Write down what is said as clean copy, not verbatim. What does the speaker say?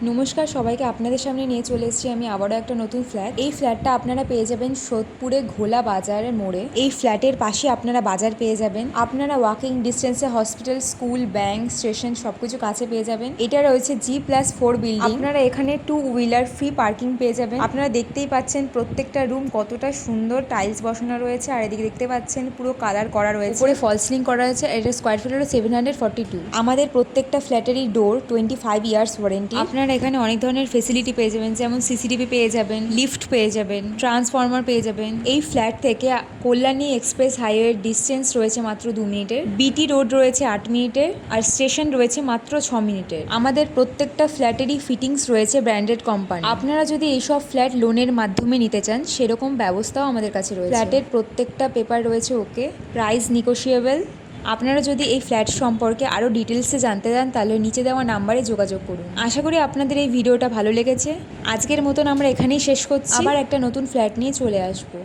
নমস্কার সবাইকে, আপনাদের সামনে নিয়ে চলে এসেছি আমি আবারও একটা নতুন ফ্ল্যাট। এই ফ্ল্যাটটা আপনারা পেয়ে যাবেন সোদপুরে ঘোলা বাজারের মোড়ে। এই ফ্ল্যাটের পাশে আপনারা বাজার পেয়ে যাবেন। আপনারা ওয়াকিং ডিস্টেন্সে হসপিটাল, স্কুল, ব্যাংক, স্টেশন সবকিছু কাছে পেয়ে যাবেন। এটা রয়েছে G+4 বিল্ডিং। আপনারা এখানে 2 হুইলার ফ্রি পার্কিং পেয়ে যাবেন। আপনারা দেখতেই পাচ্ছেন প্রত্যেকটা রুম কতটা সুন্দর টাইলস বসানো রয়েছে, আর এদিকে দেখতে পাচ্ছেন পুরো কালার করা রয়েছে, উপরে ফল সিলিং করা রয়েছে। এটা স্কোয়ার ফিট হলো 742। আমাদের প্রত্যেকটা ফ্ল্যাটেরই ডোর 25 ইয়ার্স ওয়ারেন্টি। আপনারা এখানে অনেক ধরনের ফেসিলিটি পেয়ে যাবেন, যেমন সিসিটিভি পেয়ে যাবেন, লিফট পেয়ে যাবেন, ট্রান্সফরমার পেয়ে যাবেন। এই ফ্ল্যাট থেকে কল্যাণী এক্সপ্রেস হাইওয়ের ডিস্টেন্স রয়েছে মাত্র 2 মিনিটের, বিটি রোড রয়েছে 8 মিনিটের, আর স্টেশন রয়েছে মাত্র 6 মিনিটের। আমাদের প্রত্যেকটা ফ্ল্যাটেরই ফিটিংস রয়েছে ব্র্যান্ডেড কোম্পানি। আপনারা যদি এইসব ফ্ল্যাট লোনের মাধ্যমে নিতে চান, সেরকম ব্যবস্থাও আমাদের কাছে রয়েছে। ফ্ল্যাটের প্রত্যেকটা পেপার রয়েছে ওকে, প্রাইস নিগোশিয়েবল। আপনারা যদি এই ফ্ল্যাট সম্পর্কে আরও ডিটেলসে জানতে চান, তাহলে নিচে দেওয়া নাম্বারে যোগাযোগ করুন। আশা করি আপনাদের এই ভিডিওটা ভালো লেগেছে। আজকের মতন আমরা এখানেই শেষ করছি, আবার একটা নতুন ফ্ল্যাট নিয়ে চলে আসবো।